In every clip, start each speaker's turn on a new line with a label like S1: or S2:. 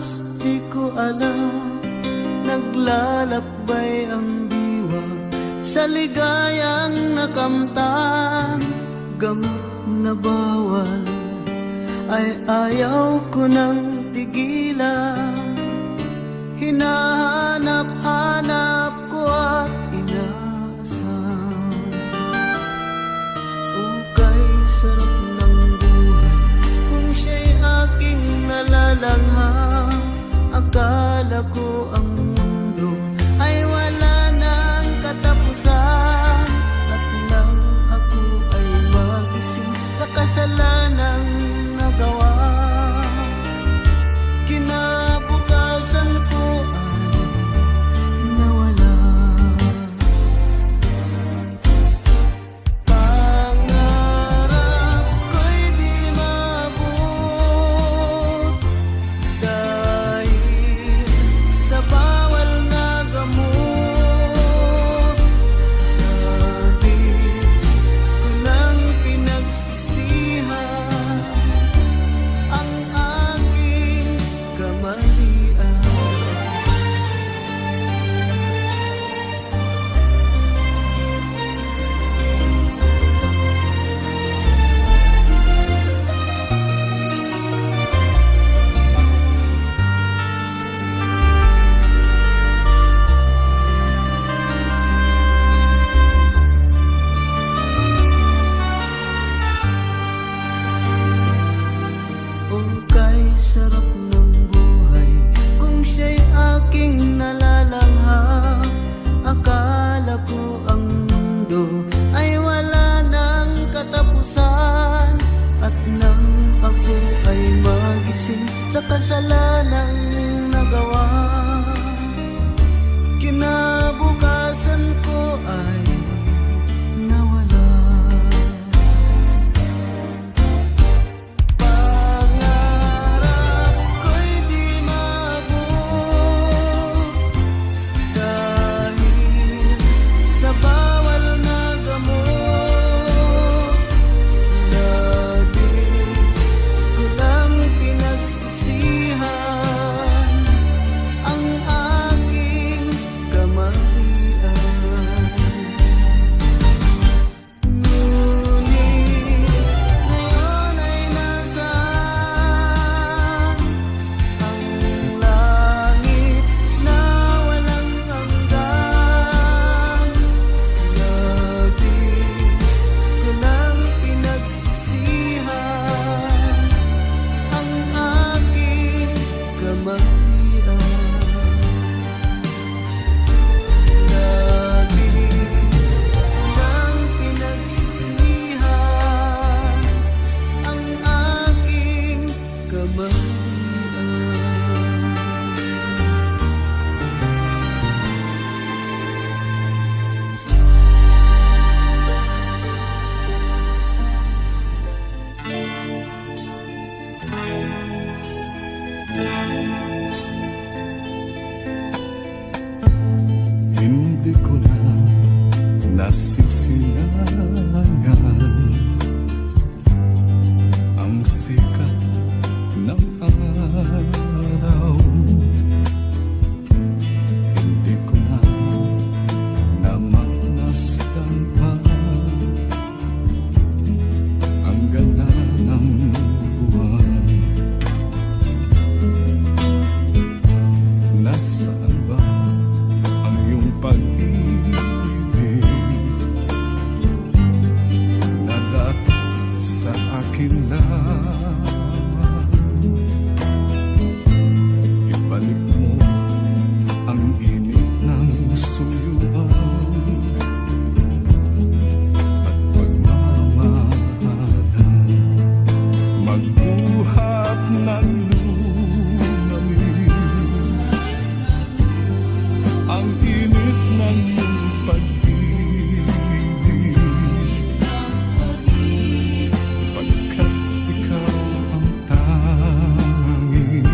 S1: oras, di ko alam. Naglalakbay ang diwa sa ligayang nakamtan. Gamot na bawal ay ayaw ko nang tigilan. Hinahanap-hanap ko at inaasam. Ukay sarap ng buhay kung siya'y aking nalalangham. Akala ko ang mundo ay wala nang katapusan. At nang ako ay magising sa kasalanang nagawa, kinabukasan ko ay nawala. Pangarap ko'y di maabot dahil sa bawal na gamot. Nabis ko nang pinagsisihan ang aking kamalian. Ukay sarap ng buhay kung siya'y aking nalalangham. Akala ko ang mundo ay wala nang katapusan. At nang ako ay magising sa kasalanang nagawa, kinabukasan ko ay nawala. Pangarap ko'y di maabot dahil sa bawal na gamot. Labis ko lang pinagsisihan ang aking kamalian. Ngunit ngayon ay nasaan ang langit na walang hanggan. Labis ko lang pinagsisihan ang aking kamalian. Labis ko lang pinagsisihan ang aking kamalian.
S2: Hindi ko na nasisilangan ang sikat ng araw. Hindi ko na namamasdan pa ang ganda ng buwan. Nasaan ba ang iyong pag-ibig na dapat sa akin lamang? Ibalik mo ang init ng suyuan at pagmamahalan. Magbuhat ng lumamin ang init ng iyong pag-ibig, pagkat ikaw ang tanging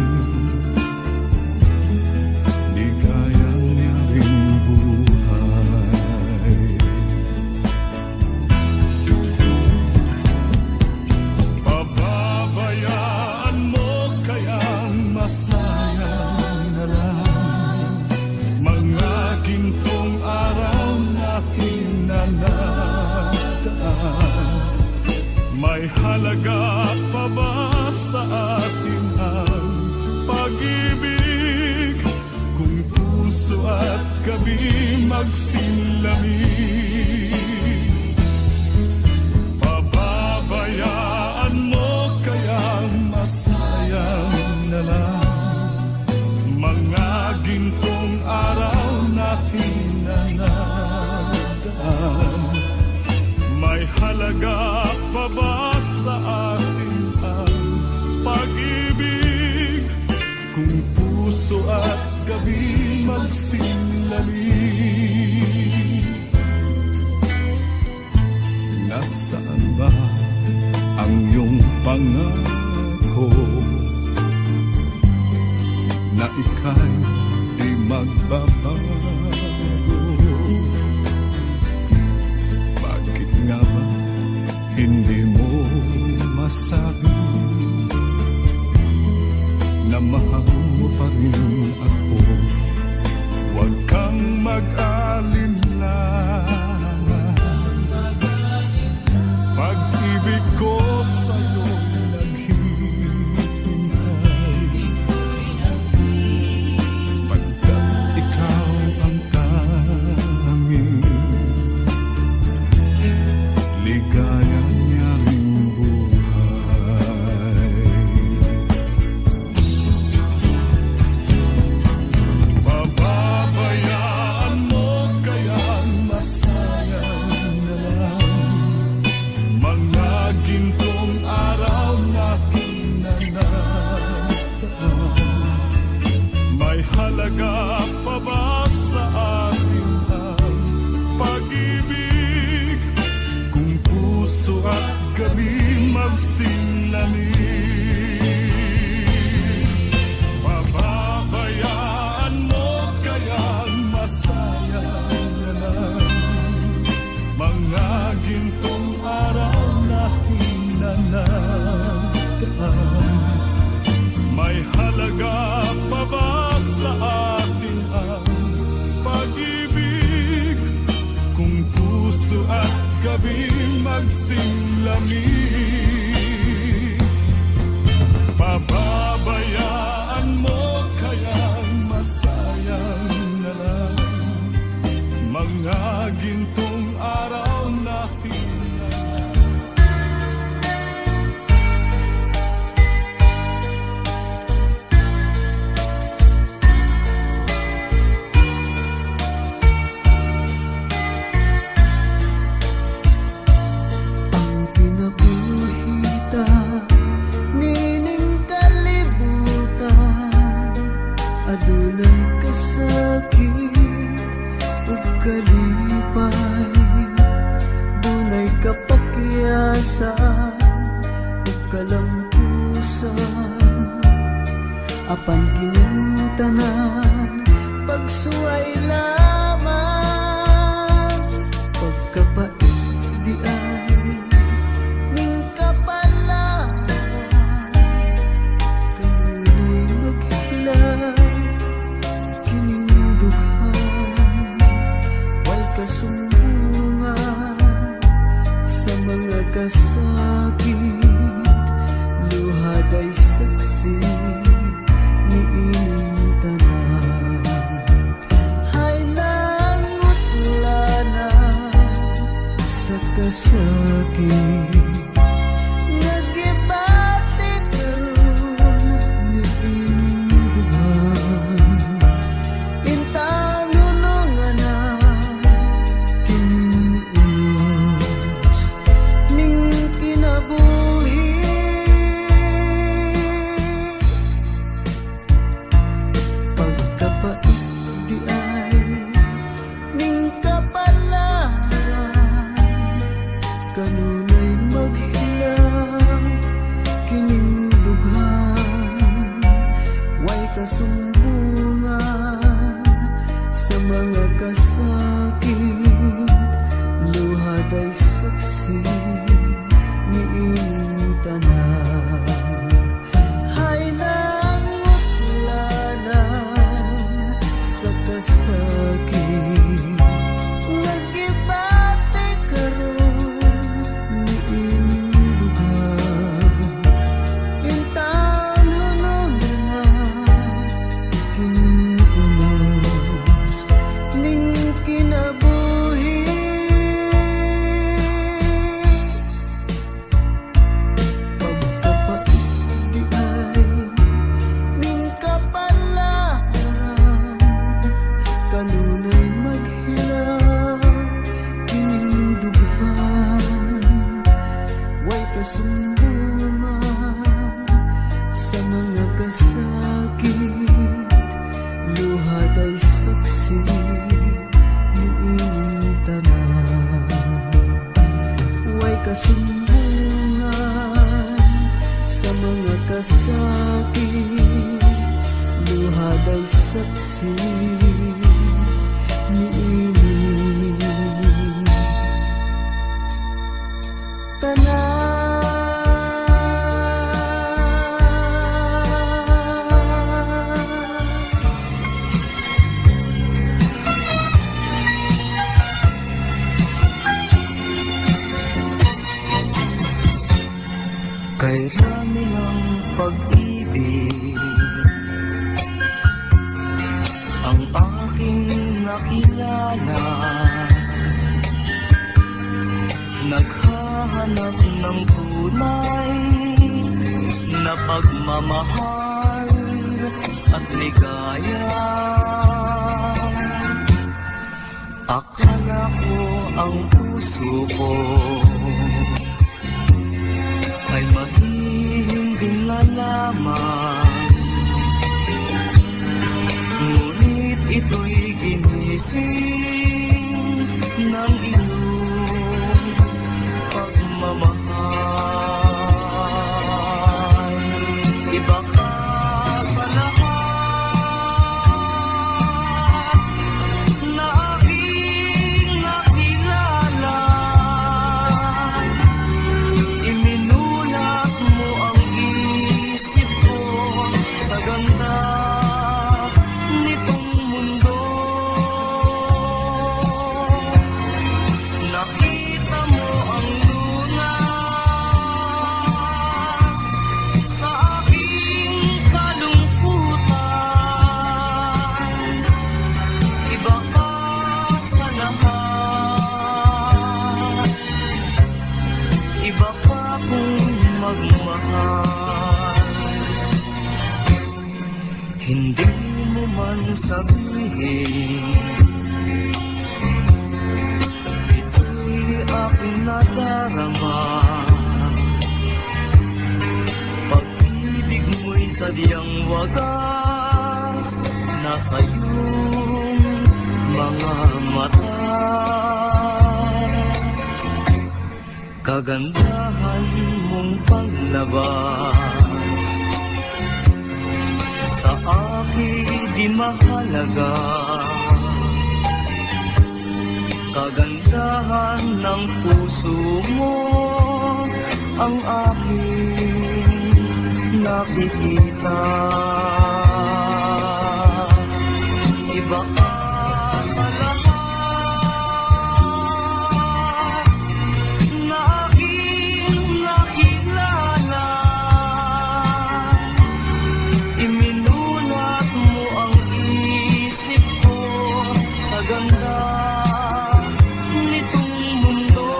S2: ligaya halaga pa ba sa atin ang pag-ibig? Kung puso at gabi magsilamig, pababayaan mo kaya masayang na lang mga gintong araw natin na nadaan? May halaga pa ba sa atin ang pag-ibig? Kung puso at gabi magsilamig, nasaan ba ang iyong pangako na ika'y di magbabago? Bakit nga ba hindi mo masabi na mahal mo pa rin ako? Huwag kang mag-alinlangan, pag-ibig ko sa'yo naghihintay, pagkat ikaw ang tanging ligaya niya ring buhay. Pababayaan mo kayang masayang na lang mga gintong araw natin na nataan? May halaga pa ba sa atin ang pag-ibig? Kung puso at gabi magsilamig, pababayaan mo kayang masayang na lang mga gintong araw natin na nataan? May halaga pa ba sa atin ang pag-ibig? Kung puso at gabi magsilamig, pababayaan mo kayang masayang na lang mga gintong araw natin na
S1: kinabuhita nining kalibutan, adunay kasakit ug kalipay, dunay kapakyasan ug kalampusan, apan kining tanan pagsuway lamang, pagkapait di ay ning kapalaran, kanunay maghilay kining dughan, wal kasumbungan sa mga kasakit, luhad ay saksi ni ining tanan. Hay nangutla sa kasakit, nagibati karon ni ining dughan, intang nunungan na kining unos ning kinabuhi. Pagkapait di ay ning kapalaran, kanunay maghilang kining dughan, way kasumbungan sa mga kasakit, luhad ay saksi ni ining tanan. Hay nangutlanan sa kasakit, nagibati karon ni ining dughan. luhad ay saksi niining tanan. Kay rami ng pag-ibig ang aking nakilala, naghahanap ng tunay na pagmamahal at ligaya. Akala ko ang puso ko ay mahihimbing na lamang, ngunit ito'y ginising ng iyong pagmamahal. Iba ka sa lahat na aking nakilala. Iminulat mo ang isip ko sa ganda nitong mundo. Nakita mo ang lunas sa aking kalungkutan. Iba ka sa lahat, iba ka kung magmahal. Hindi mo man sabihin, ito'y aking nadarama. Pag-ibig mo'y sadyang wagas, nasa iyong mga mata. Kagandahan mong panglabas sa akin di mahalaga. Kagandahan ng puso mo ang aking nakikita. Iba ka sa lahat na aking nakilala. Iminulat mo ang isip ko sa ganda nitong mundo.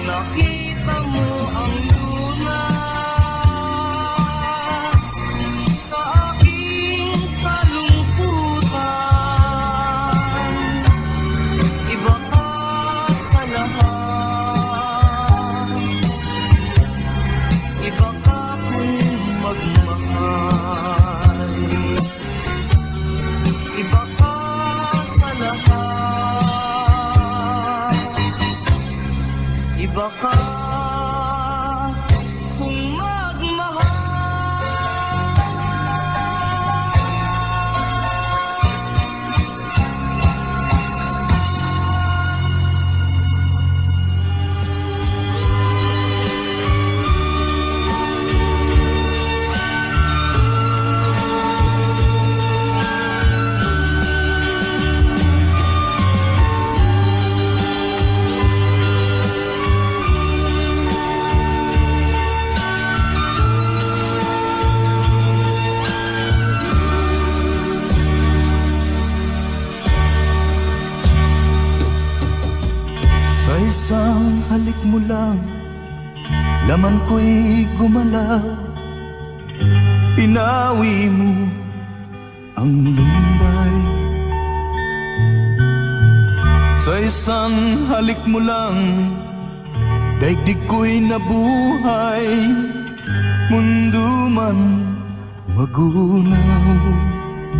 S1: Nakita mo ang lunas sa aking kalungkutan. Iba ka sa lahat, iba ka kung magmahal. Iba ka sa lahat, iba ka kung magmahal.
S2: Sa isang halik mo lang, laman ko'y gumalaw. Pinawi mo ang lumbay. Sa isang halik mo lang, daigdig ko'y nabuhay. Mundo man magunaw,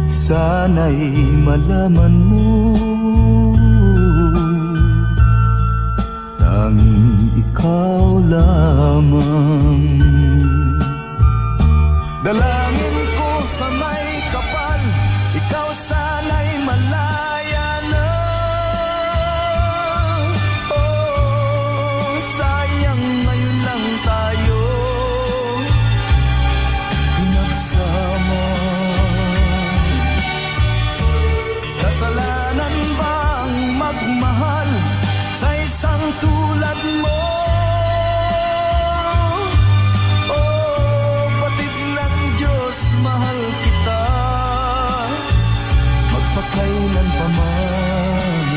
S2: sana'y malaman mo. Tanging ikaw lamang
S1: Dalangin ko sa may kapal, ikaw sana'y malaya na. Oh, sayang ngayon lang tayo pinagsama. Kasalanan ba ang magmahal sa isang tulad mo? Mahal kita magpakailan pa man.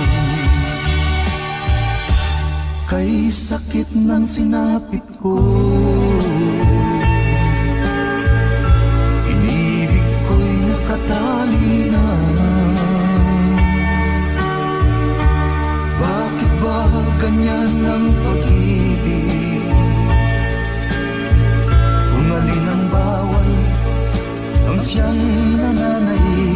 S1: Kay sakit ng sinapit ko, inibig ko'y nakatali na. Bakit ba ganyan ang pag-ibig? Kung alin ang bawal ang siyang nananaig.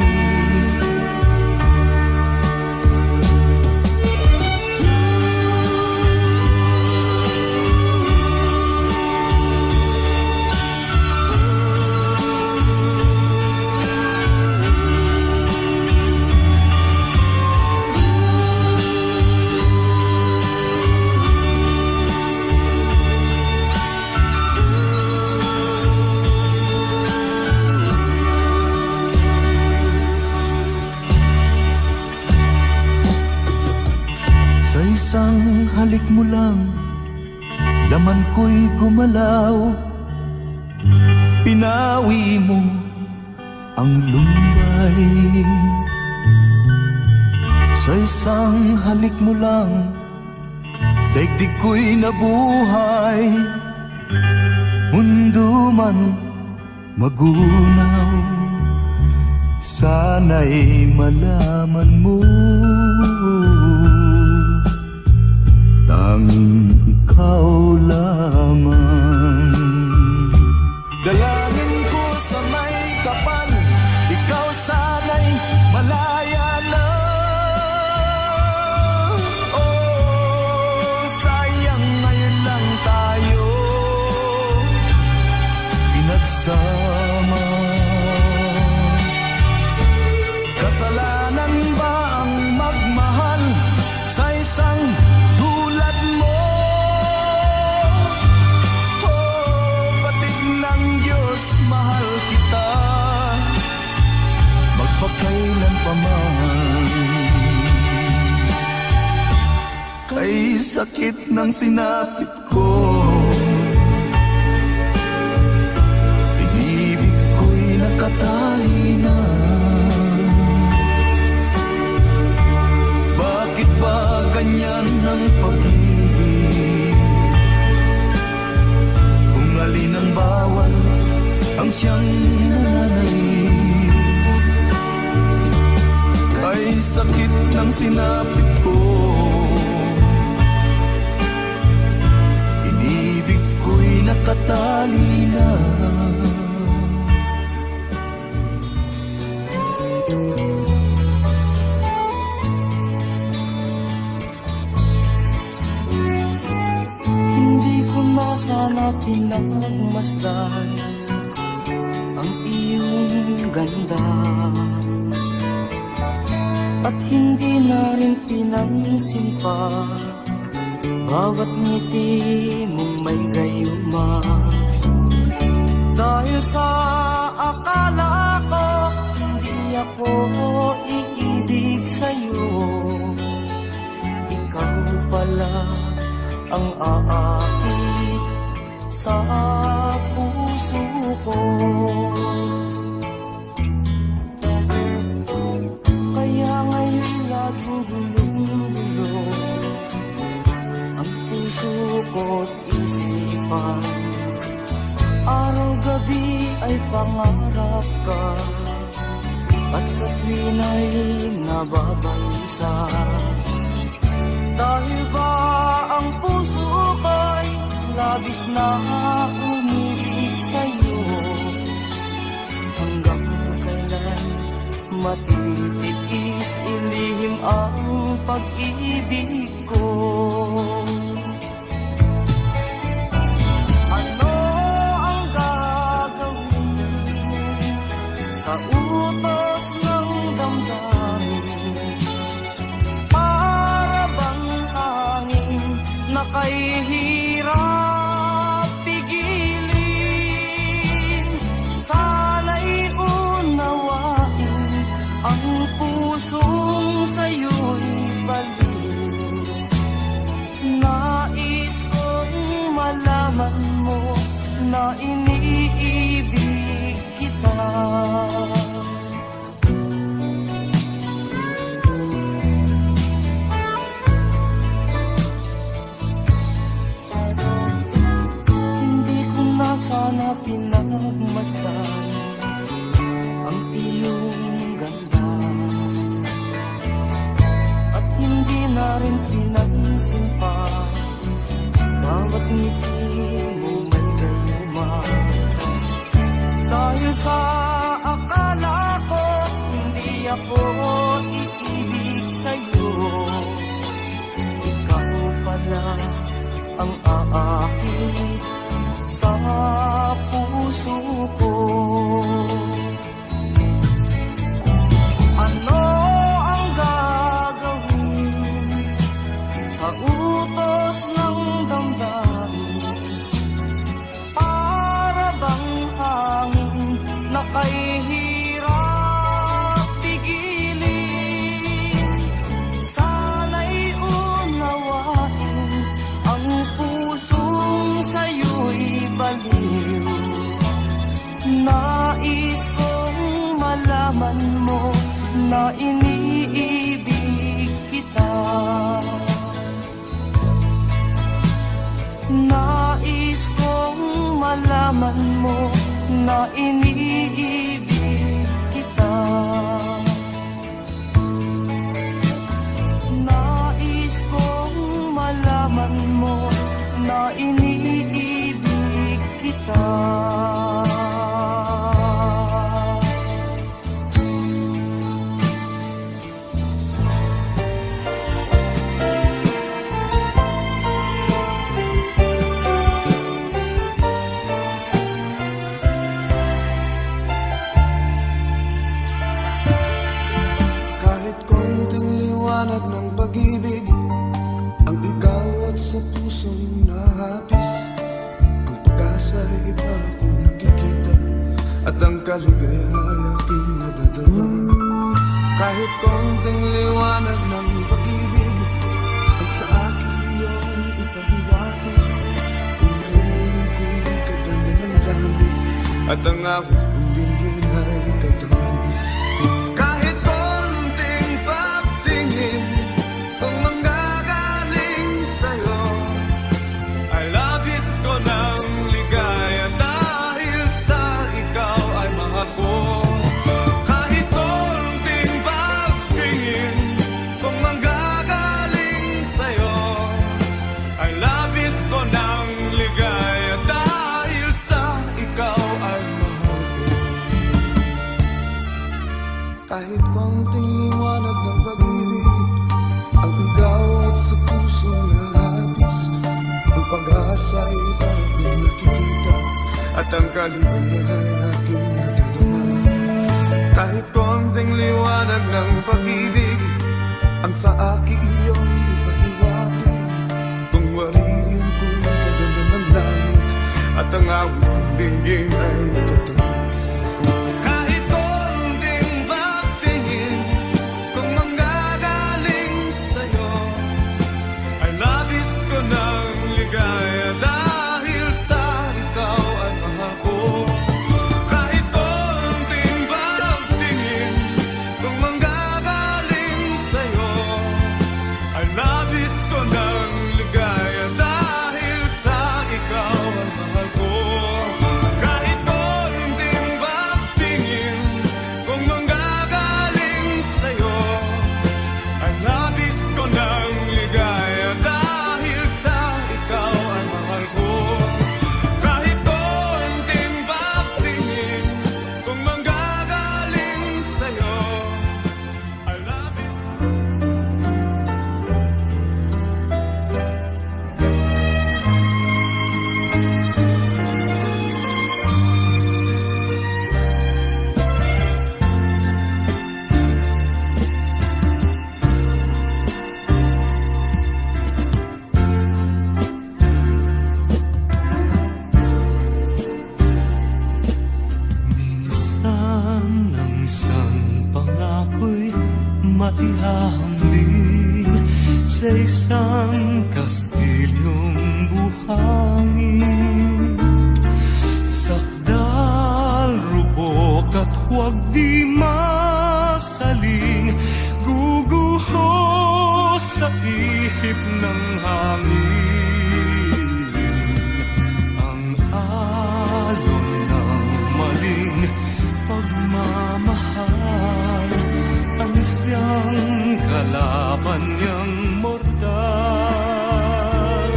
S1: Sa isang halik mo lang, laman ko'y gumalaw. Pinawi mo ang lumbay. Sa isang halik mo lang, daigdig ko'y nabuhay. Mundo man magunaw, sana'y malaman mo tanging ikaw lamang. Dalangin ko sa may kapal, ikaw sana'y malaya na. Oh, sayang ngayon lang tayo pinagsama. Kasalanan ba ang magmahal sa isang tulad mo? Oh, batid ng Diyos, mahal kita magpakailan pa man. Kay sakit ng sinapit ko, inibig ko'y nakatali na. Bakit ba ganyan ang pag-ibig? Kung alin ang bawal ang siyang nananaig. Kay sakit ng sinapit ko, inibig ko'y nakatali na.
S3: Sana pinagmasdan ang iyong ganda, at hindi na rin pinansin pa bawat ngiti mong may gayuma. Dahil sa akala ko hindi ako iibig sa'yo, ikaw pala ang aakit sa puso ko. Kaya ngayon laging gulong-gulo ang puso ko't isipan. Araw-gabi ay pangarap ka, at sa tuwin ay nababalisa. Dahil ba ang puso ko'y labis na umibig sa'yo? Hanggang kailan matitiis ilihim ang pag-ibig ko? Ano ang gagawin sa utos ng damdamin. Para bang hangin na kay hirap pigilin. Sana'y unawain ang pusong sa'yo'y baliw. Nais kong malaman mo na iniibig kita. Hindi ko na sana pinagmasdan ang iyong ganda, at hindi na rin pinansin pa bawat ngiti mo may gayuma. Dahil sa akala ko hindi ako iibig sa'yo, ikaw pala ang aakit sa puso ko. Ano ang gagawin sa utos ng damdamin? Para bang hangin na kay hirap pigilin. Sana'y unawain ang pusong sa'yo'y baliw. Nais kong malaman mo na iniibig kita. Nais kong malaman mo na iniibig kita. Nais kong malaman mo na iniibig kita.
S1: Kahit konting liwanag ng pag-ibig ang ikaw at sa pusong nahapis, ang pag-asa ay para kong nakikita, at ang kaligaya'y aking nadadama. Kahit konting liwanag ng pag-ibig ang sa akin iyong ipaghiwati, kung rin ko'y kaganda ng langit, at ang awit kong dinggin ay katamis. Kahit konting pagtingin kung manggagaling sa'yo, ay labis ko ng ligaya dahil sa ikaw ay mahal ko. Kahit konting pagtingin kung manggagaling sa'yo, ay labis ko ng ligaya dahil sa ikaw ay mahal ko. Kahit konting liwanag ng pag-ibig ang ikaw at sa puso nahapis, ang pag-asa ay parang nakikita, at ang kaligaya ay aking nadadama. Kahit konting liwanag ng pag-ibig ang sa akin iyong ipahiwati, kung wariin ko'y kaganda ng langit, at ang awit kong dinggin ay katamis. Kahit konting pagtingin kung manggagaling sa'yo, ay labis ko ng ligaya dahil sa ikaw ay mahal ko. Kahit konting pagtingin kung manggagaling sa'yo, ay labis ko ng ligaya dahil sa ikaw ay mahal ko. Kahit konting
S2: matihambing sa isang kastilyong buhangin. Sakdal, rupok at huwag di masaling, guguho sa ihip ng hangin. Ang alon ng maling pagmamahal, ang siyang kalaban niyang mortal.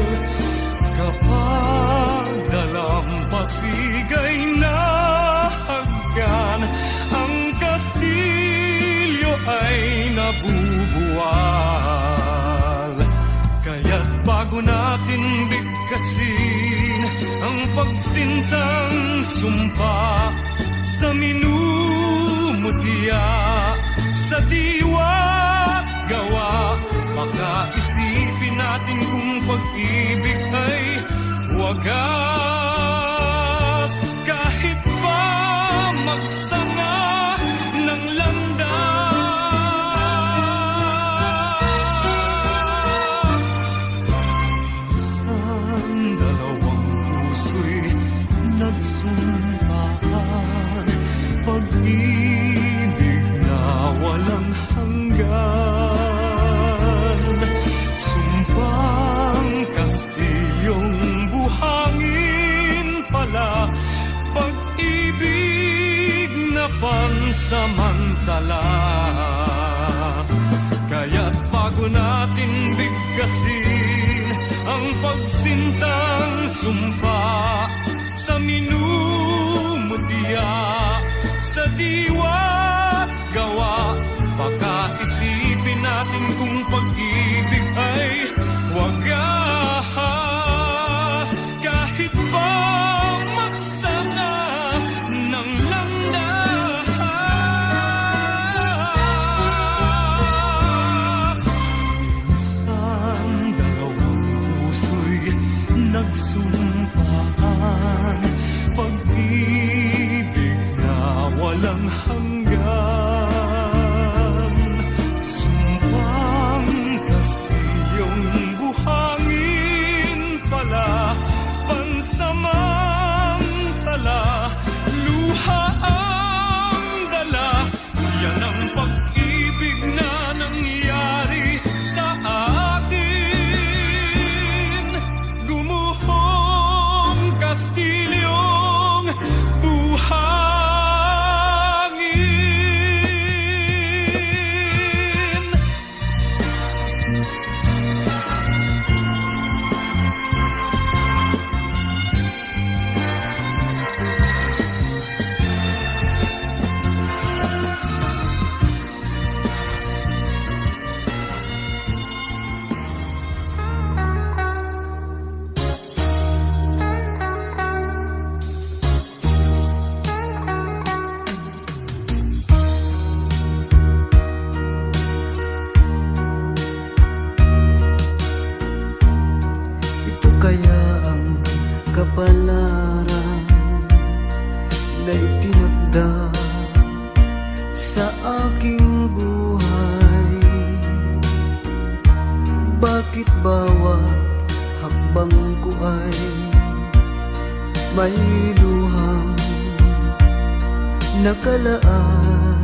S2: Kapag dalampasigay na haggan, ang kastilyo ay nabubuwal. Kaya't bago natin bigkasin ang pagsintang sumpa sa minumutya, sa diwa't gawa, baka isipin natin kung pag-ibig ay wagas. Kahit pa magsanga ng landas, isang dalawang puso'y nagsumpaan, pag-ibig na walang hanggan. Sumpang kastilyong buhangin pala, pag-ibig na pansamantala. Kaya't bago natin bigkasin ang pagsintang sumpa sa minumutya, sa diwa't gawa, baka isipin natin kung pag-ibig ay wagas. Kahit pa magsanga ng landas, minsan dalawang puso'y nagsumpaan, pag-ibig na walang hanggan. Sumpang kastilyong buhangin pala, pansamantala, luha ang dala. Yan ang pag-ibig na nangyari sa atin. Gumuhong kastilyong buhangin.
S4: Ito kaya ang kapalaran na itinakda sa aking buhay. Bakit bawat hakbang ko ay may luhang nakalaan?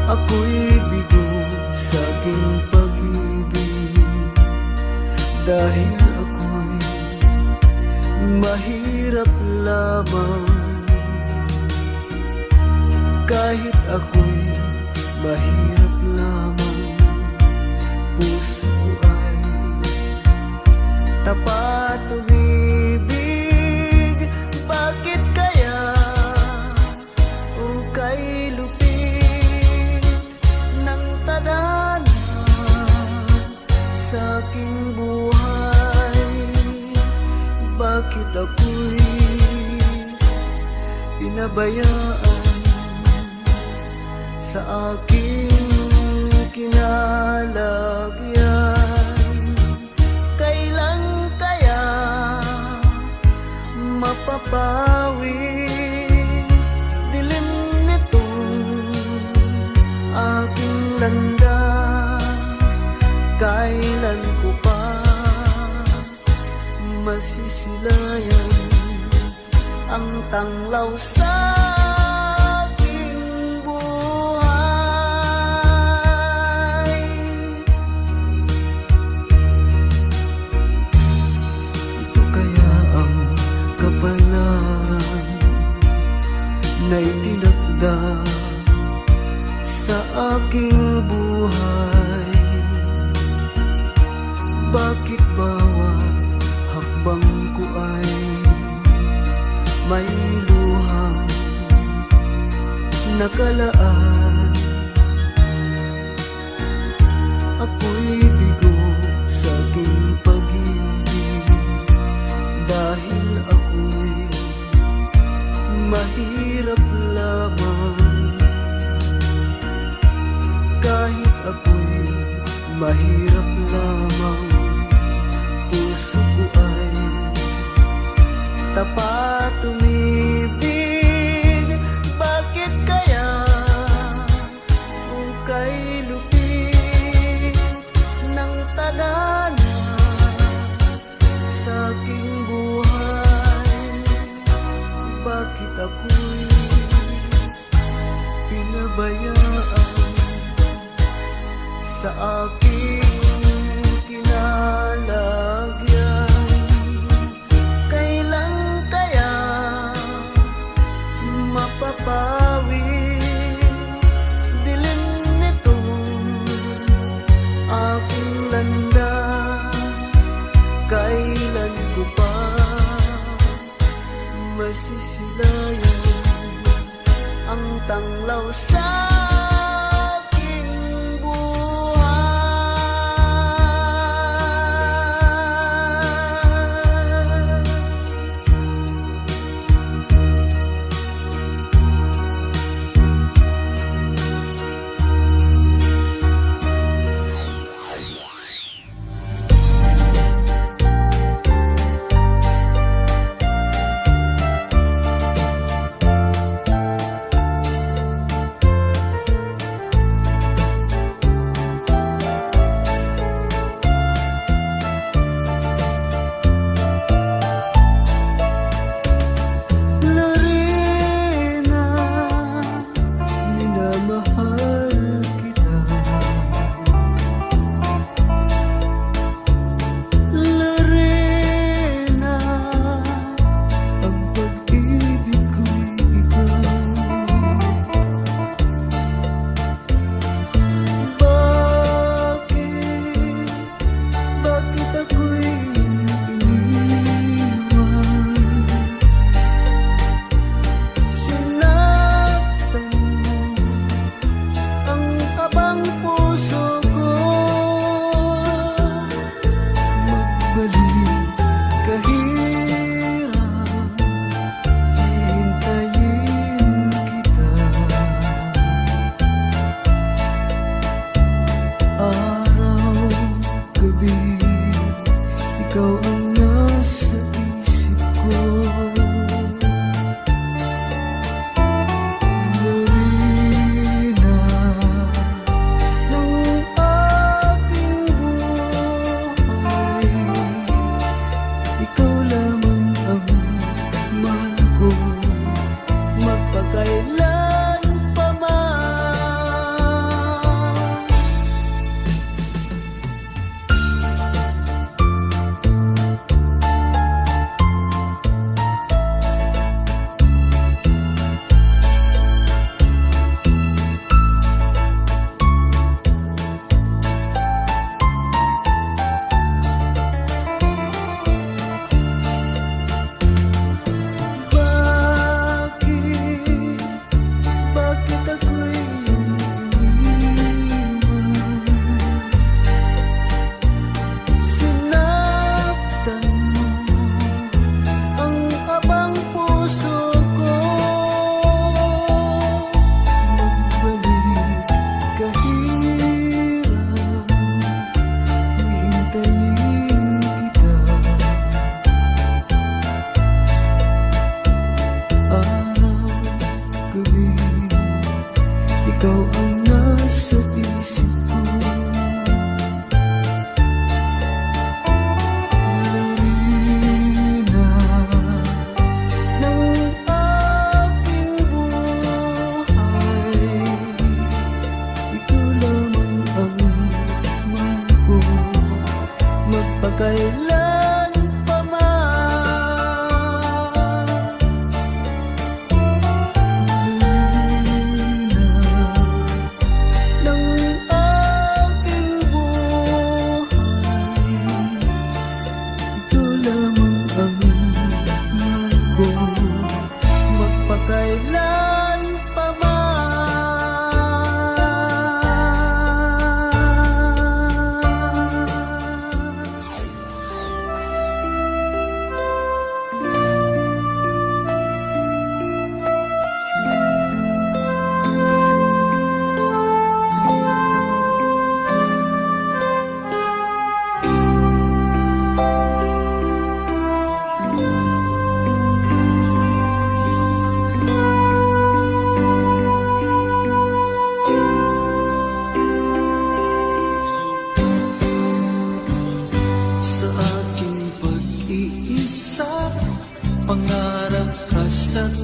S4: Ako'y bigo sa aking pag-ibig, dahil ako'y mahirap lamang. Kahit ako'y mahirap lamang, puso ko ay tapat umibig. Bakit kaya ukay lupit ng tadhana sa aking buhay? Bakit ako'y pinabayaan sa aking kinalagyan? Kailan kaya mapapawi dilim nitong landas, kailan ko pa masisilayan ang tanglaw sa aking buhay. Ito kaya ang kapalaran na itinakda sa aking buhay. Bakit bawat hakbang ko ay may luhang nakalaan? Ako'y bigo sa aking pag-ibig dahil ako'y mahirap lamang. Kahit ako'y mahirap lamang, puso ko ay tapat umibig. Bakit kaya ukay lupit ng tadhana sa aking buhay? Bakit ako'y pinabayaan sa aking kinalagyan? Kailan kaya mapapawi dilim nitong aking landas? Kailan ko pa masisilayan ang tanglaw sa aking buhay?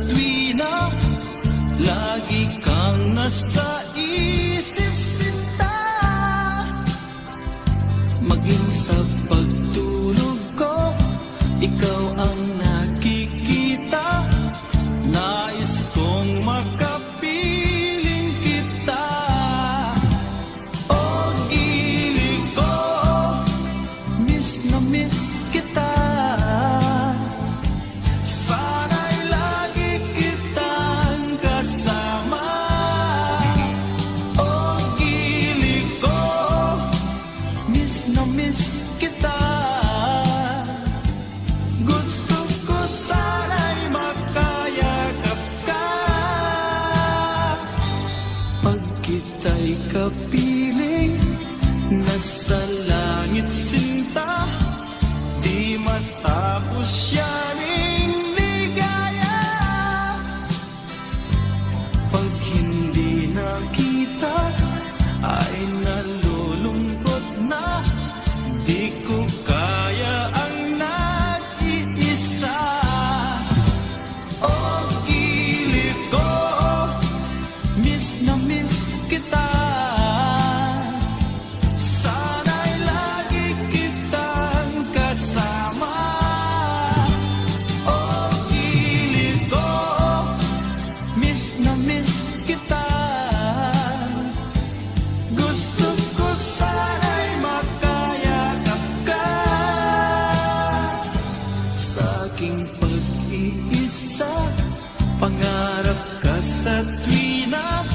S1: tuwina, lagi kang nasa isip sinta. Maging sa pagtulog ko, ikaw ang nakikita. Nais kong makapiling kita. O gili ko, miss na miss kita. Sana'y lagi kitang kasama. O gili ko, miss na miss kita. Gusto ko sana'y makayakap ka. Pag kita'y kapiling, nasa langit sinta, di matapos yaning ligaya. Pag hindi nakita, ay nalulungkot na. Di ko kaya ang nag-iisa. O gilid ko, miss na miss kita. Sana'y lagi kitang kasama. O gilid ko, miss na miss kita. Gusto ko sana'y makayakap ka. Sa aking pag-iisa, pangarap ka sa tuwina,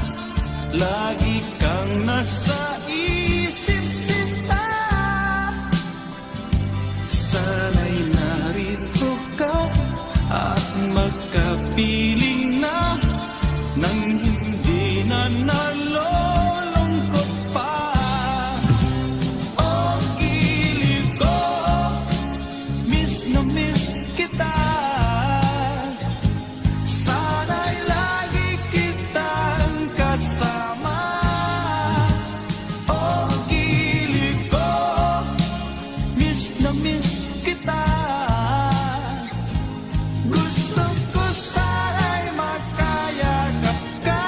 S1: lagi kang nasa isip sinta. Sana'y narito ka at magkapiling na, nang hindi na nalulungkot pa. O gilid ko, miss na miss kita. Sana'y lagi kitang kasama. O gilid ko, miss na miss kita. Gusto ko sana'y makayakap ka.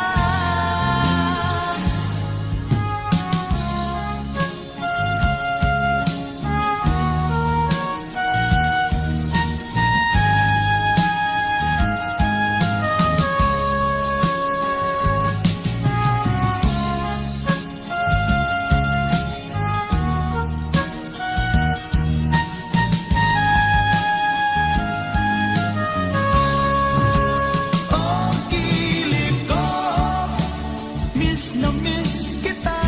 S1: O gilid ko, miss na miss kita.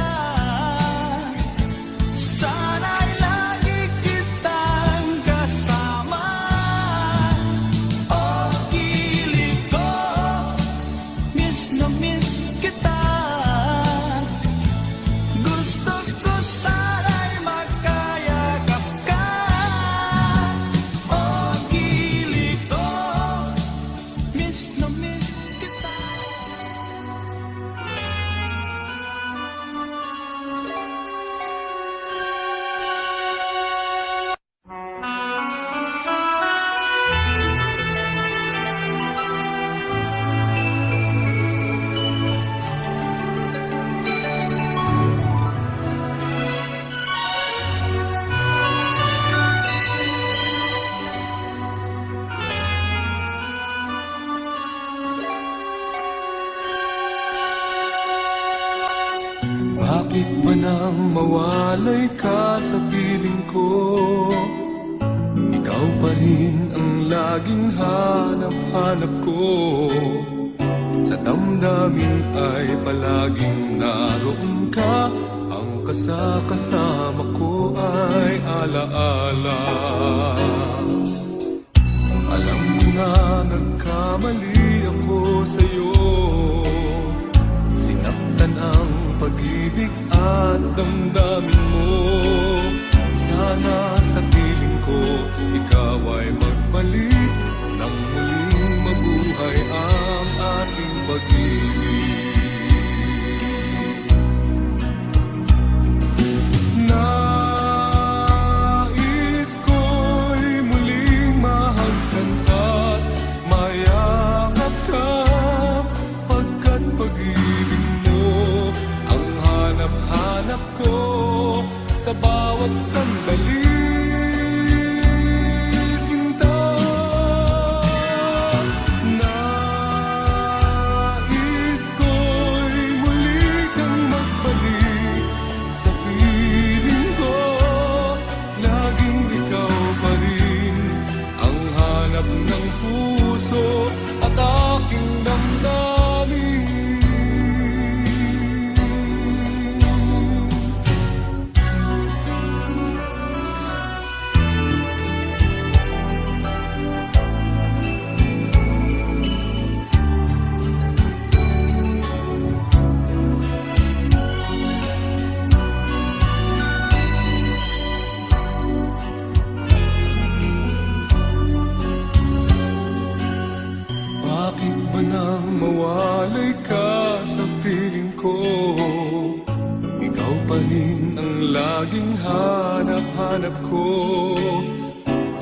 S1: Sana'y lagi kitang kasama. O gilid ko, miss na miss kita. Gusto ko sana'y makayakap ka. O gilid ko, miss na miss kita.
S2: Bakit ba nang mawalay ka sa piling ko? Ikaw pa rin ang laging hanap-hanap ko. Sa damdamin ay palaging naroon ka. Ang kasama ko ay alaala. Alam ko na nagkamali ako sa'yo. Sinaktan ang pag-ibig at damdamin mo. Sana sa piling ko, ikaw ay magbalik nang muling mabuhay ang ating pag-ibig. Nais ko'y muling mahagkan at mayakap bawat sandali, sinta. Nais ko'y muli kang magbalik sa piling ko. Laging ikaw pa rin ang hanap ng puso at aking damdamin. Bakit ba nang mawalay ka sa piling ko? Ikaw pa rin ang laging hanap-hanap ko.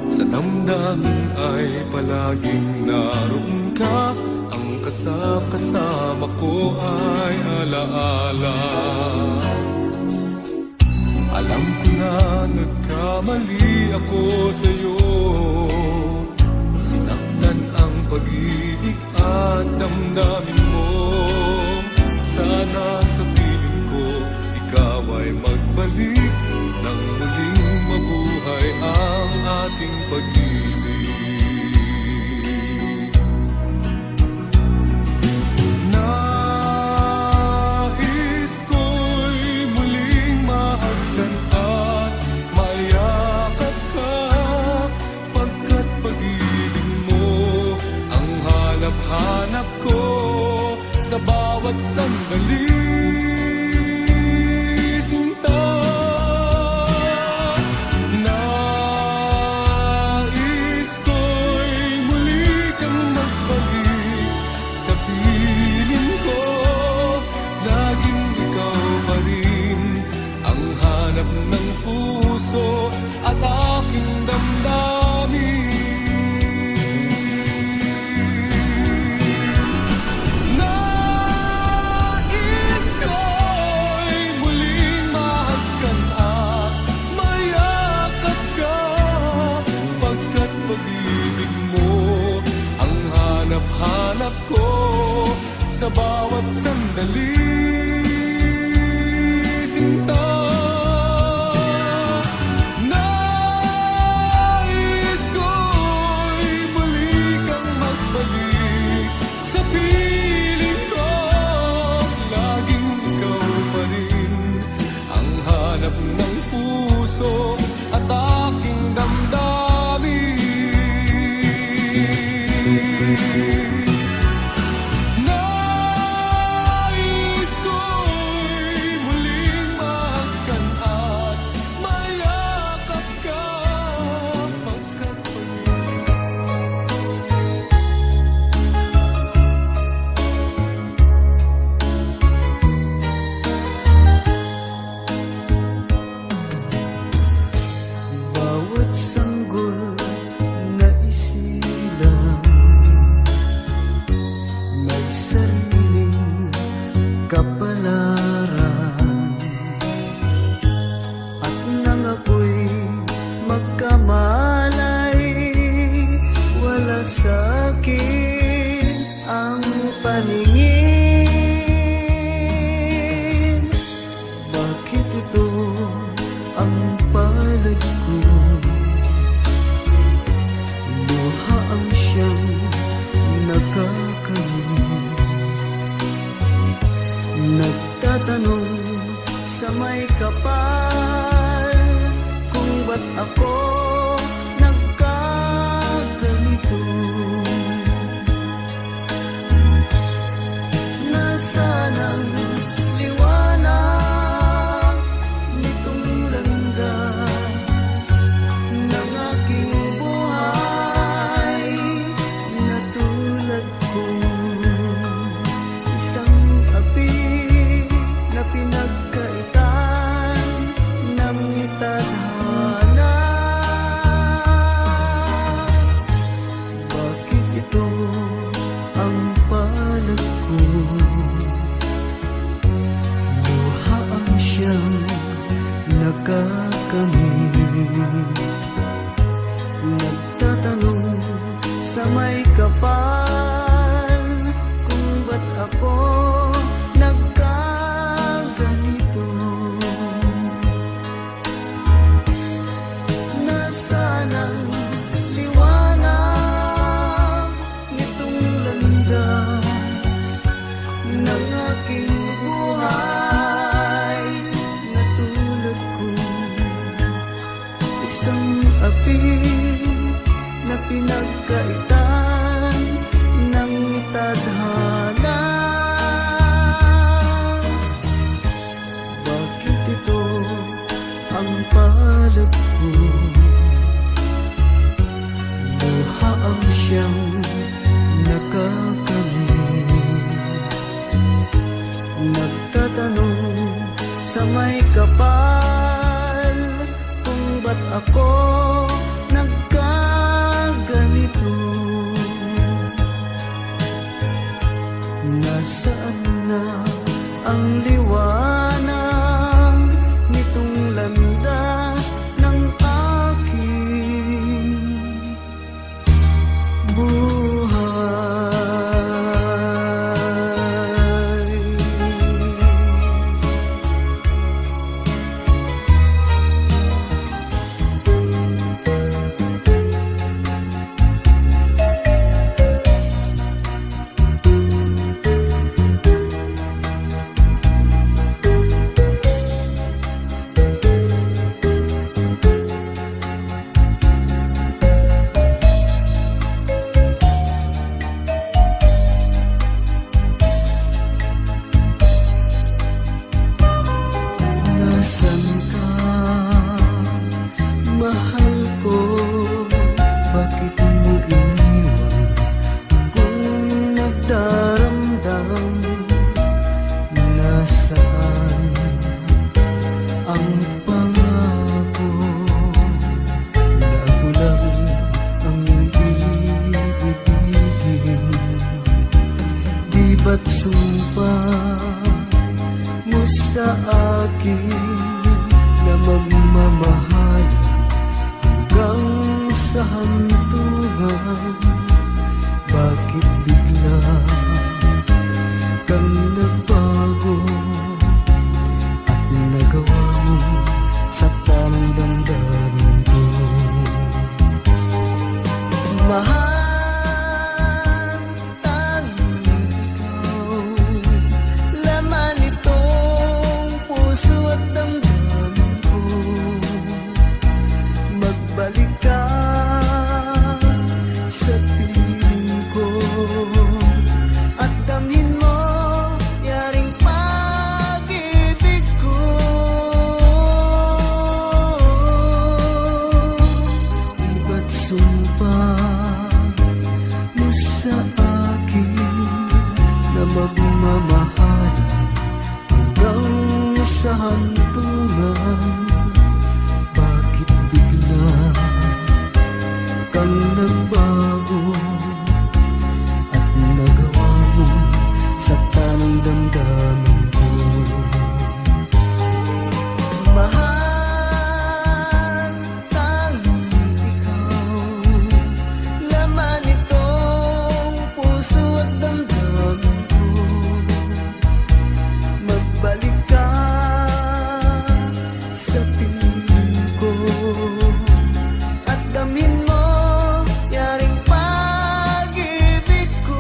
S2: Sa damdamin ay palaging naroon ka. Ang kasama ko ay alaala. Alam ko na nagkamali ako sa'yo. Sinaktan ang pag-ibig at damdamin mo. Sana sa piling ko ikaw ay magbalik nang muling mabuhay ang ating pag-ibig. Nais ko'y muling mahagdan at mayakap ka, pagkat pag-ibig mo ang hanap-hanap ko sa bawat sandali, sinta. Nais ko'y muli kang magbalik sa piling ko. Laging ikaw pa rin ang hanap ng puso at aking damdamin. Nais ko'y muling mahagkan at mayakap ka, pagkat pag-ibig mo ang hanap-hanap ko sa bawat sandali, sinta. Nais ko'y muli kang magbalik sa piling ko. Laging ikaw pa rin ang hanap ng puso at aking damdamin. Nais ko'y muling mahagkan at mayakap ka, pagkat pag-ibig.
S4: Bawat sanggol na isilang may sariling kapalaran. At nang ako'y magkamalay, wala sa'kin ang paningin. Bakit ito ang palad ko? Luha ang siyang nakakalimot. Nagtatanong sa may kapal kung ba't ako nagkaganito. Nasaan ang liwanag nitong landas ng aking buhay, na tulad ko isang api na pinagkaitan ng tadhana. Bakit ito ang palad ko? Luha ang siyang nakakamit. landas ng aking buhay. Natulad kong isang api na pinagkaitan ng tadhana. Bakit ito ang palad ko? Luha ang siyang nakakamit. Nagtatanong sa may kapal kung ba't ako nagkaganito. Nasaan na ang liwanag nitong landas ng aking buhay? Nasaan ka, mahal ko? Bakit mo iniwan kung nagdaramdam? Nasaan ang pangako na ako lang ang iibigin? Di ba't sumpa mo sa akin na magmamahal hanggang sa hantungan? Bakit bigla kang nagbago at nagawa mo sa tamang damdamin ko? Mahal, tanging ikaw, laman itong puso at damdamin ko. Magbalik ka sa piling ko at damhin mo yaring pag-ibig ko. Di ba't sumpa mo sa akin na magmamahalan hanggang sa hantungan? Bakit bigla kang nagbago at nagawa mo sa tanang damdamin ko? Mahal, tanging ikaw, laman itong puso at damdamin ko. Magbalik ka sa piling ko at damhin mo yaring pag-ibig ko.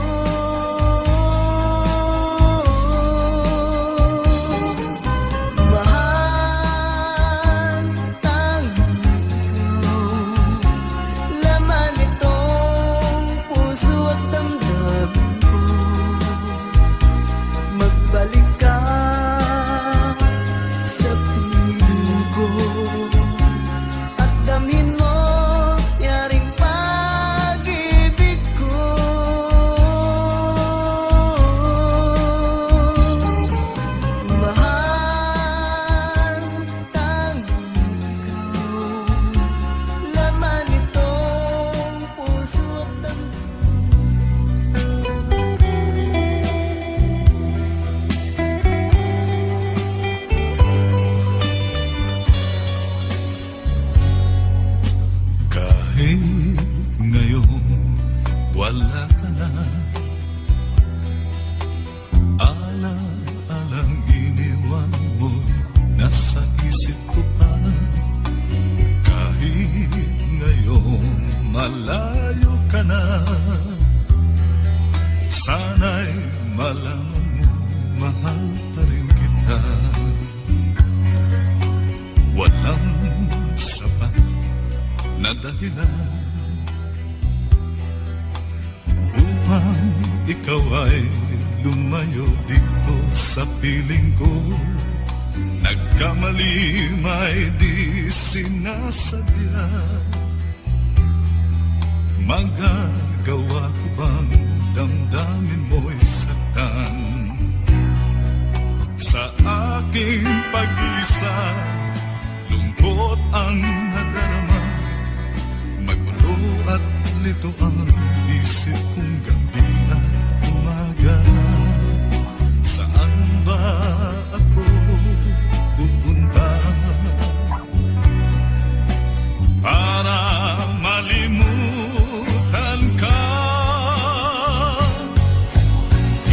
S2: Sana'y malaman mo, mahal pa rin kita. Walang sapat na dahilan upang ikaw ay lumayo dito sa piling ko. Nagkamali may di sinasadya. Magagawa ko bang damdamin mo'y saktan? Sa aking pag-isa, lungkot ang nadarama. Magulo at lito ang isip kong gabi at umaga. Saan ba ako pupunta para malimutan ka?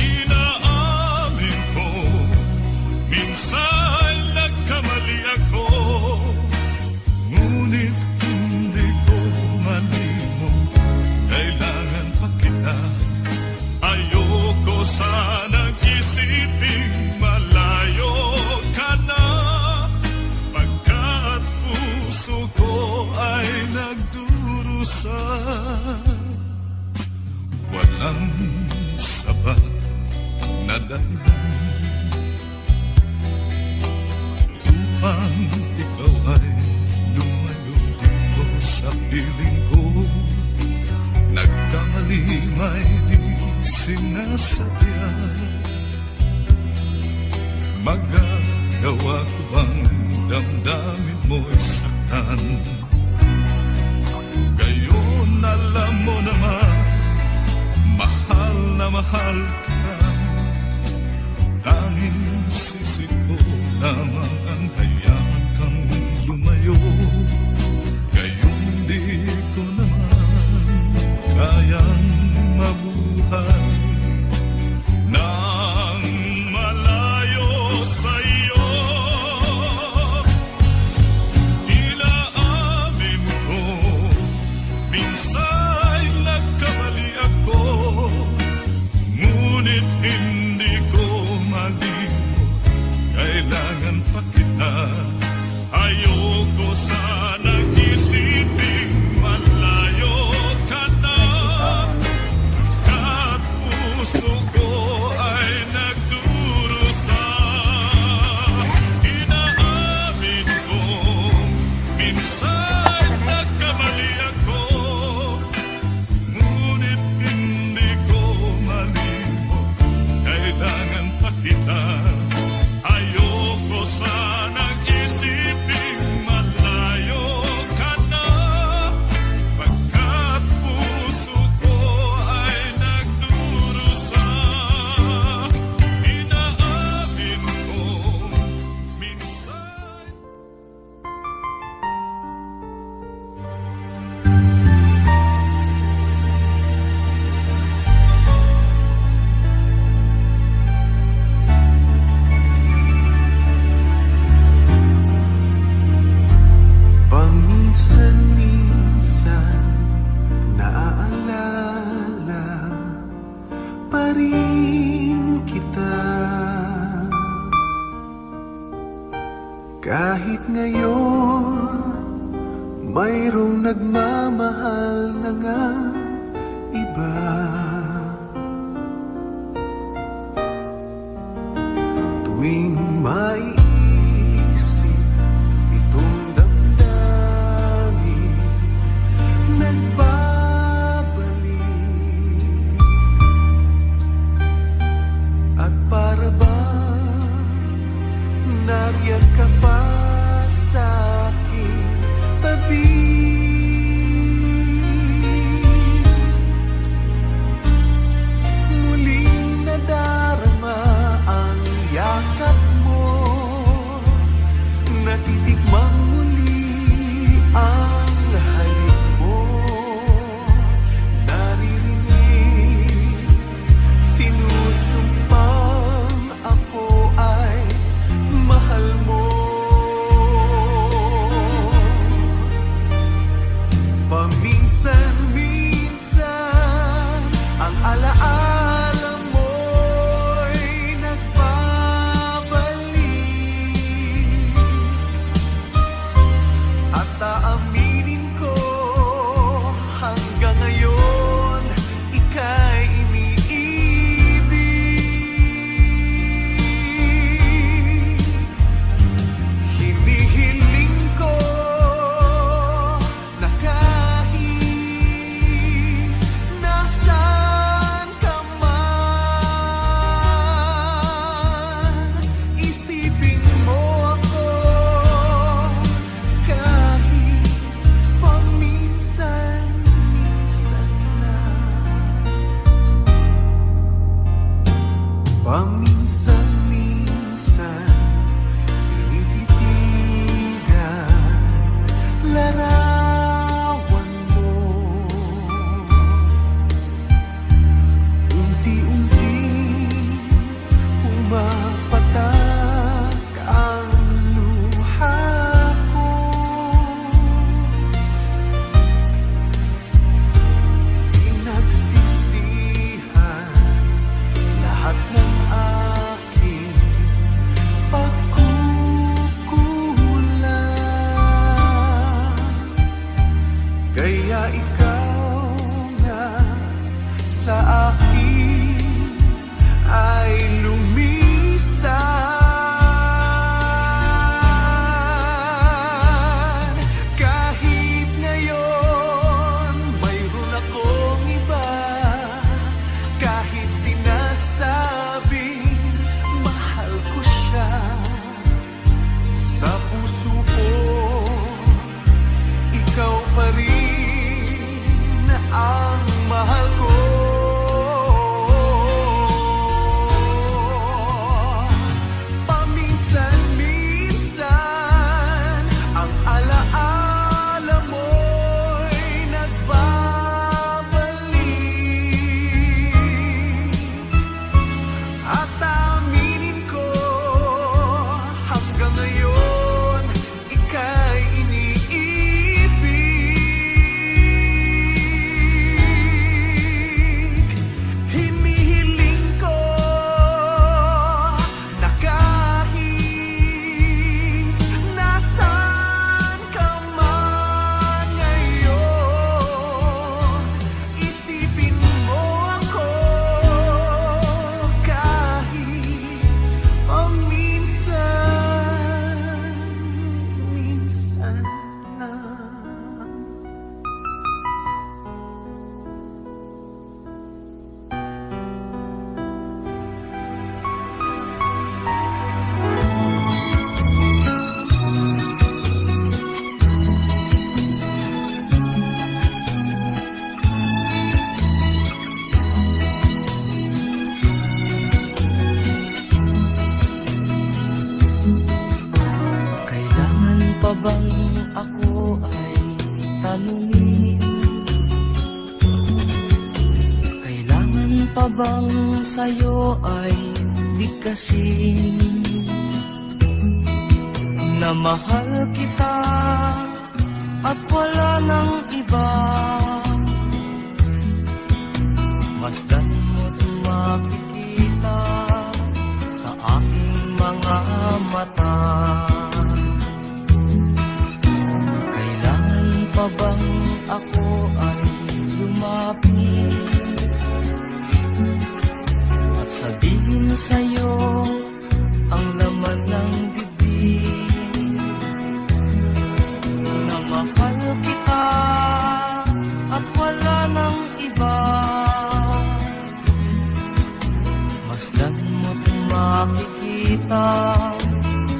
S2: Inaamin ko, minsan nagkamali ako, ngunit hindi ko malimot. Kailangan pa kita. Ayoko sanang isiping malayo ka na, pagkat puso ko ay nagdurusa. Walang sapat na dahilan upang ikaw ay lumayo dito sa piling ko. Nagkamali may di sinasadya. Magagawa ko bang damdamin mo'y saktan? Gayon alam mo naman, mahal na mahal kita. Tanging sisi ko lamang ang hayaan kang lumayo. Gayon di ko naman kayang mabuhay nang malayo sa'yo. Inaamin ko, minsan nagkamali ako, ngunit hindi ko malimot. Kailangan pa kita. Ayoko sanang isiping malayo ka na, kat puso ko ay nagdurusa. Inaamin ko, minsan nagkamali ako, ngunit hindi ko malimot. Kailangan pa kita. Ayoko sanang isiping malayo ka na, pagkat puso ko ay nagdurusa. Inaamin ko, minsan.
S5: Paminsan-minsan naaalala pa rin kita. Kahit ngayon mayroong nagmamahal na nga iba. Tuwing maiisip itong damdamin, nagbabalik. At para ba nariyan ka pa sa aking tabi? Muling nadarama ang yakap mo. Paminsan-minsan tinititigan larawan mo. Unti-unti pumapatak ang luha ko. Pinagsisihan lahat ng aking pagkukulang. Kaya ikaw na sa akin ay lumisan. Kahit ngayon mayroon akong iba, kahit sinasabing mahal ko siya, sa puso ko ikaw pa rin ang mahal ko. Paminsan-minsan ang alaala mo'y nagbabalik. At aminin ko hanggang ngayon ika'y iniibig. Hinihiling ko na kahit nasaan ka man ngayon, isipin mo ako kahit paminsan-minsan lang.
S3: Kailangan pa bang ako ay tanungin? Kailangan pa bang sa'yo ay bigkasin? Na mahal kita at wala nang iba. Masdan mo't makikita sa aking mga mata. Kailangan pa bang ako ay lumapit at sabihin sa'yo ang laman ng bibig? Na mahal kita at wala nang iba. Masdan mo't makikita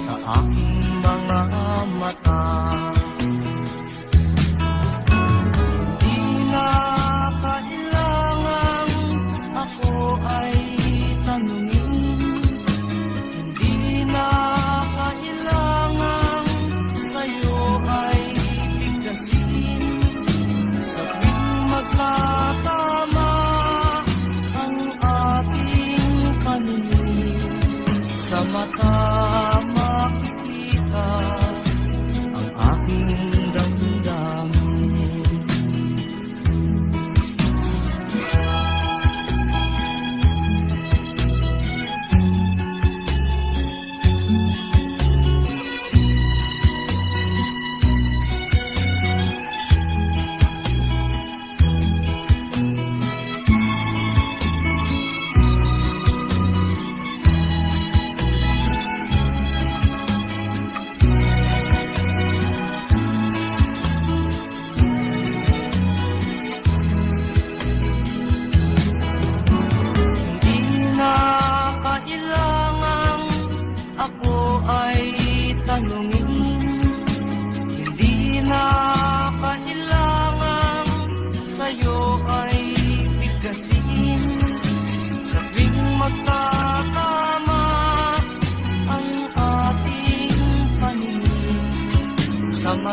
S3: sa aking mga mata. Di na kailangan ako ay tanungin. Hindi na kailangan sa'yo ay bigkasin. Sa tuwing magkatama ang ating paningin, sa mata makikita ang aking damdamin.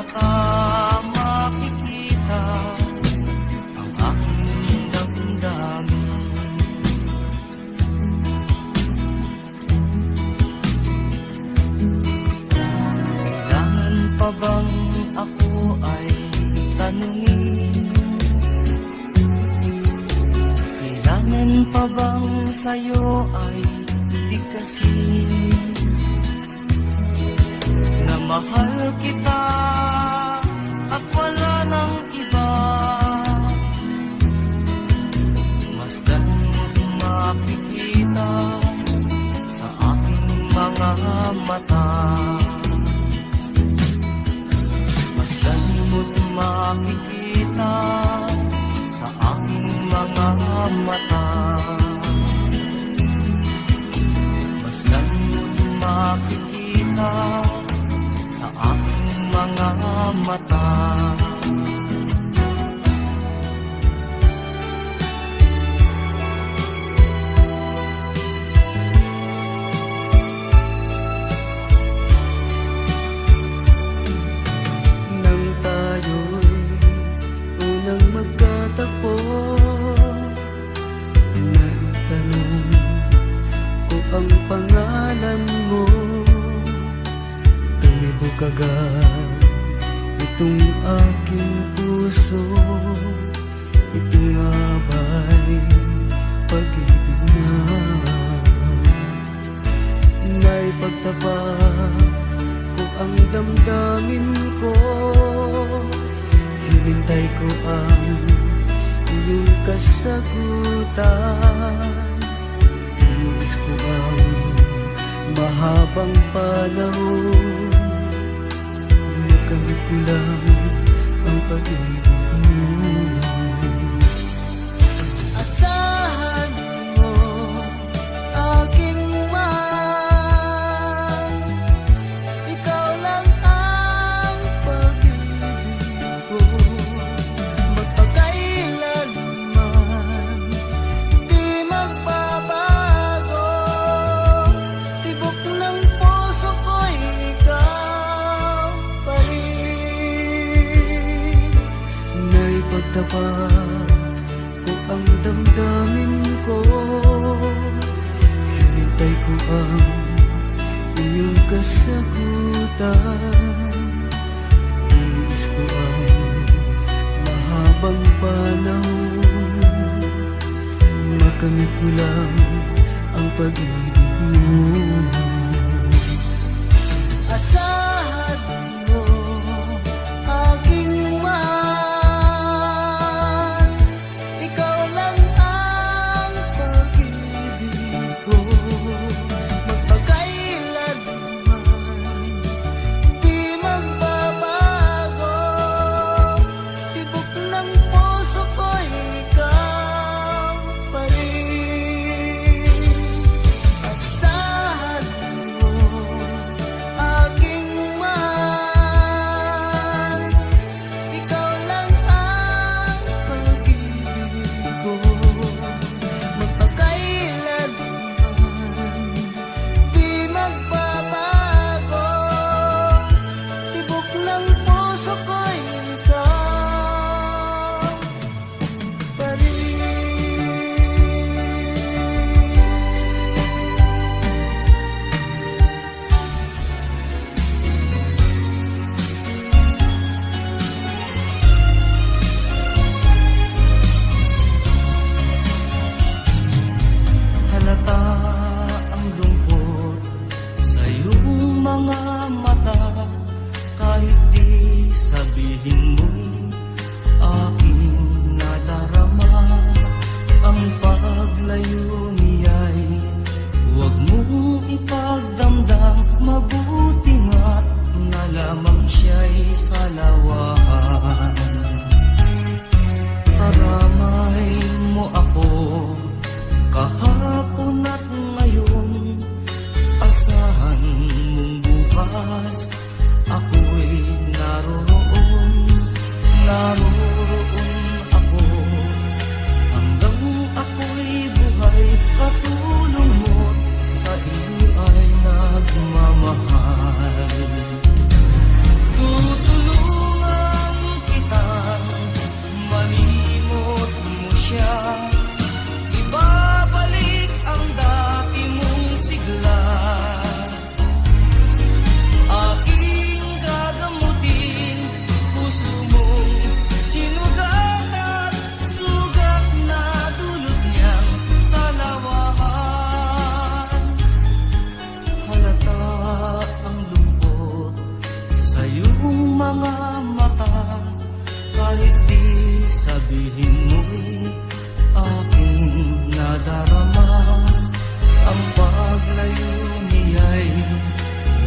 S3: mata makikita ang aking damdamin. Kailangan pa bang ako ay tanungin? Kailangan pa bang sa'yo ay bigkasin? Na mahal kita at wala nang iba. Masdan mo't makikita sa aking mga mata. Masdan mo't makikita sa aking mga mata. Masdan mo't makikita sa aking mga mata.
S4: Nang tayo'y unang magkatagpo, naitanong ko ang pangalan mo. Tumibok agad itong aking puso. Ito nga ba'y pag-ibig na? Naipagtapat ko ang damdamin ko. Hinintay ko ang iyong kasagutan. Tinis ko ang mahabang panahon. Nakamit ko lang ang pag-ibig mo. Asahan mo aking mahal, ikaw lang ang pag-ibig ko. Magpakailanman di magbabago. Tibok ng puso ko'y ikaw pa rin. Naipagtapat ko ang damdamin ko. Hinintay ko ang iyong kasagutan. Tinis ko ang mahabang panahon. Makamit ko lang ang pag-ibig mo. Asahan mo aking mahal, ikaw lang ang pag-ibig ko. Magpakailanman di magbabago. Tibok ng puso ko'y ikaw pa rin. Asahan mo aking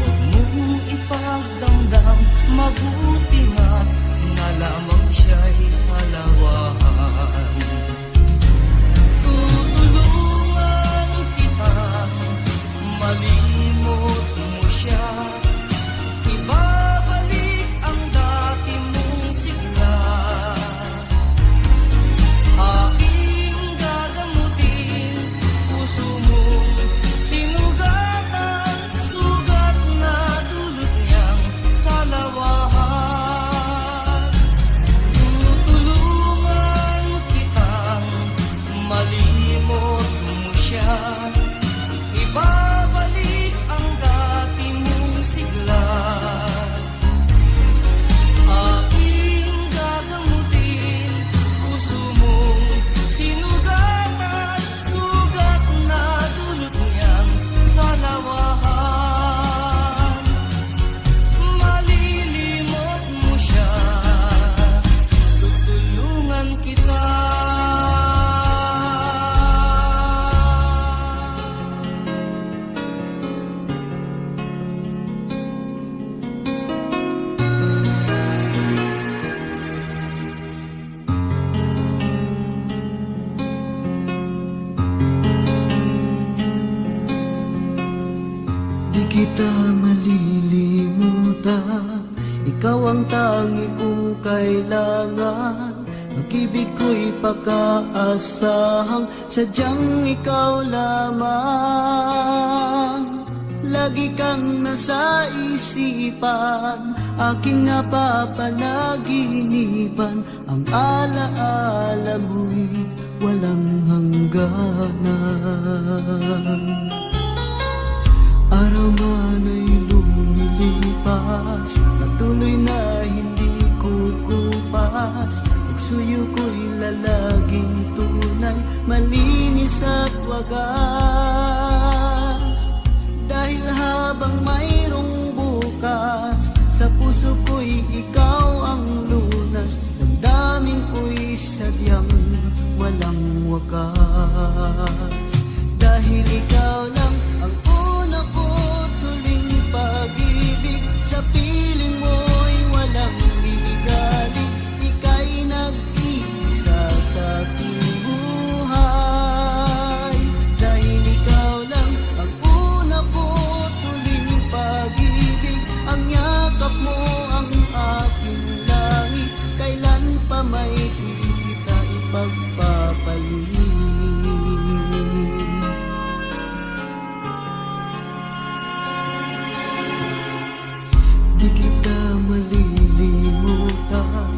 S4: Huwag mong ipagdamdam, mabuti nga't na lamang siya'y salawahan. Tutulungan kita, malimot mo siya, ibabalik ang dati mong sigla. Aking gagamutin, puso mong sinugatan, sugat na dulot niyang salawahan. Tutulungan kitang malimot mo siya, ibabalik ang dati mong sigla. Aking gagamutin, puso mong sinugatan, sugat na dulot niyang salawahan. Malilimot mo siya, tutulungan kita. Di kita malilimutan, ikaw ang tangi kong kailangan. Pag-ibig ko'y pagkaasahang sadyang ikaw lamang. Lagi kang nasa isipan, aking napapanaginipan. Ang alaala mo'y walang hangganan. Araw man ay lumilipas, patuloy na hindi kukupas. Pagsuyo ko'y lalaging tunay, malinis at wagas. Dahil habang mayroong bukas, sa puso ko'y ikaw ang lunas. Damdamin ko'y sadyang walang wakas. Dahil ikaw lang ang una ko tuling pag-ibig, sa piling mo'y walang liligalig. Ika'y nag-iisa sa aking buhay. Dahil ikaw lang ang una ko tuling pag-ibig, ang yakap mo ang aking langit. Kailan pa may di kita ipagpapalit. Di kita malilimutan,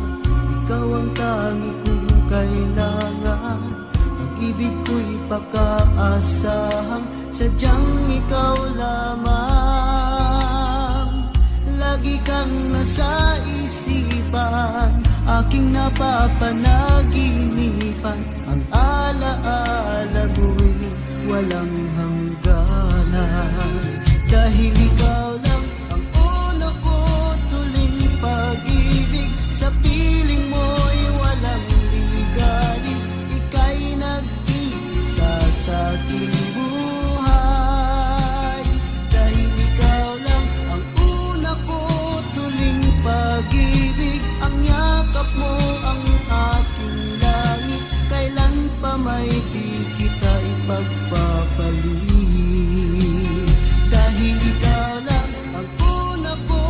S4: ikaw ang tangi kong kailangan. Pag-ibig ko'y pagkaasahang sadyang ikaw lamang. Lagi kang nasa isipan, aking napapanaginipan. Ang alaala mo'y walang hangganan. Dahil ikaw lang ang una ko tuling pag-ibig, sa piling mo'y walang liligalig. Ika'y nag-iisa sa aking buhay. Dahil ikaw lang ang una ko tuling pag-ibig, ang yakap mo ang aking langit. Kailan pa may di kita ipagpapalit. Dahil ikaw lang ang una ko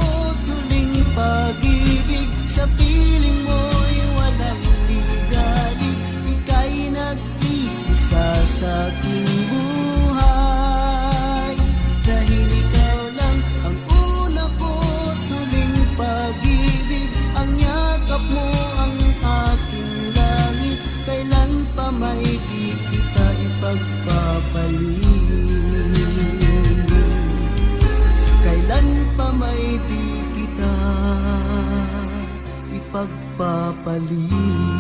S4: tuling pag-ibig, sa piling mo'y walang ligalig. Ika'y nag-iisa sa aking buhay. Dahil ikaw lang ang una ko tuling pag-ibig, ang yakap mo ang aking langit. Kailan pa may di kita ipagpapalit. Kailan pa may di kita ipagpapalit.